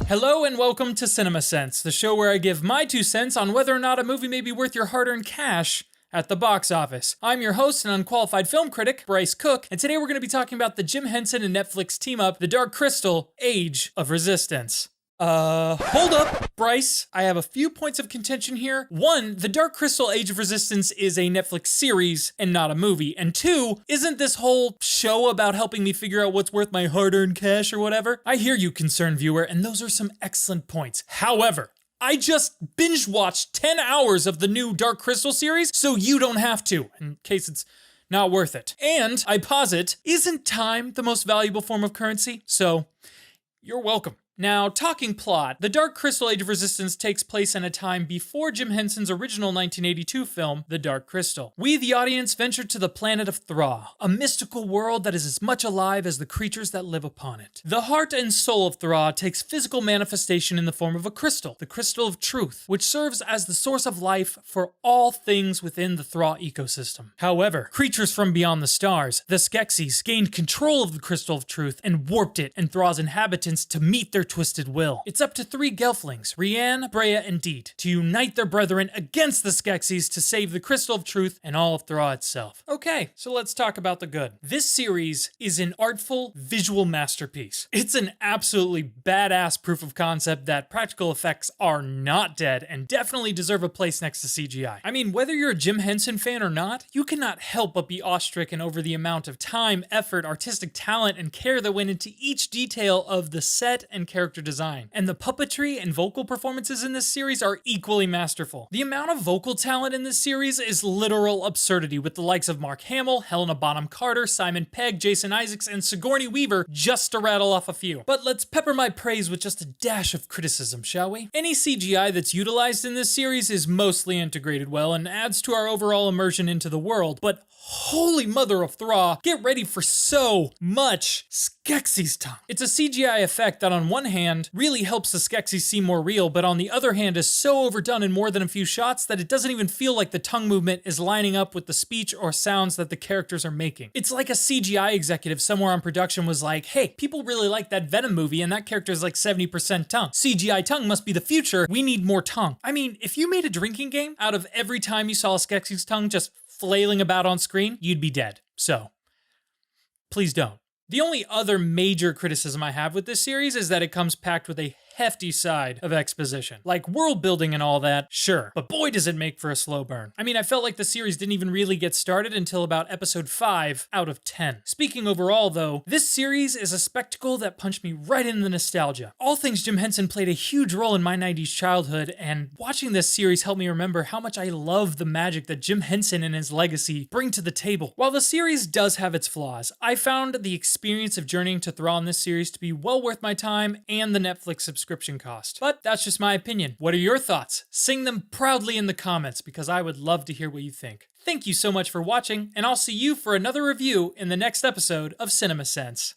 Hello and welcome to Cinema Sense, the show where I give my 2 cents on whether or not a movie may be worth your hard-earned cash at the box office. I'm your host and unqualified film critic, Bryce Cooke, and today we're going to be talking about the Jim Henson and Netflix team-up, The Dark Crystal: Age of Resistance. Hold up, Bryce. I have a few points of contention here. 1, The Dark Crystal: Age of Resistance is a Netflix series and not a movie. And 2, isn't this whole show about helping me figure out what's worth my hard-earned cash or whatever? I hear you, concerned viewer, and those are some excellent points. However, I just binge-watched 10 hours of the new Dark Crystal series, so you don't have to, in case it's not worth it. And, I posit, isn't time the most valuable form of currency? So, you're welcome. Now, talking plot, The Dark Crystal: Age of Resistance takes place in a time before Jim Henson's original 1982 film, The Dark Crystal. We, the audience, venture to the planet of Thra, a mystical world that is as much alive as the creatures that live upon it. The heart and soul of Thra takes physical manifestation in the form of a crystal, the Crystal of Truth, which serves as the source of life for all things within the Thra ecosystem. However, creatures from beyond the stars, the Skeksis, gained control of the Crystal of Truth and warped it and Thra's inhabitants to meet their twisted will. It's up to 3 Gelflings, Rianne, Brea, and Deet, to unite their brethren against the Skeksis to save the Crystal of Truth and all of Thra itself. Okay, so let's talk about the good. This series is an artful, visual masterpiece. It's an absolutely badass proof of concept that practical effects are not dead and definitely deserve a place next to CGI. I mean, whether you're a Jim Henson fan or not, you cannot help but be awestricken over the amount of time, effort, artistic talent, and care that went into each detail of the set and character design. And the puppetry and vocal performances in this series are equally masterful. The amount of vocal talent in this series is literal absurdity, with the likes of Mark Hamill, Helena Bonham Carter, Simon Pegg, Jason Isaacs, and Sigourney Weaver, just to rattle off a few. But let's pepper my praise with just a dash of criticism, shall we? Any CGI that's utilized in this series is mostly integrated well and adds to our overall immersion into the world, but holy mother of Thra, get ready for so much Skeksis tongue. It's a CGI effect that on one hand really helps the Skeksis seem more real, but on the other hand is so overdone in more than a few shots that it doesn't even feel like the tongue movement is lining up with the speech or sounds that the characters are making. It's like a CGI executive somewhere on production was like, hey, people really like that Venom movie and that character's like 70% tongue. CGI tongue must be the future. We need more tongue. I mean, if you made a drinking game out of every time you saw a Skeksis tongue just flailing about on screen, you'd be dead. So, please don't. The only other major criticism I have with this series is that it comes packed with a hefty side of exposition. Like world building and all that, sure, but boy does it make for a slow burn. I mean, I felt like the series didn't even really get started until about episode 5 out of 10. Speaking overall though, this series is a spectacle that punched me right in the nostalgia. All things Jim Henson played a huge role in my 90s childhood, and watching this series helped me remember how much I love the magic that Jim Henson and his legacy bring to the table. While the series does have its flaws, I found the experience of journeying to Thra in this series to be well worth my time and the Netflix subscription cost. But that's just my opinion. What are your thoughts? Sing them proudly in the comments because I would love to hear what you think. Thank you so much for watching, and I'll see you for another review in the next episode of Cinema Sense.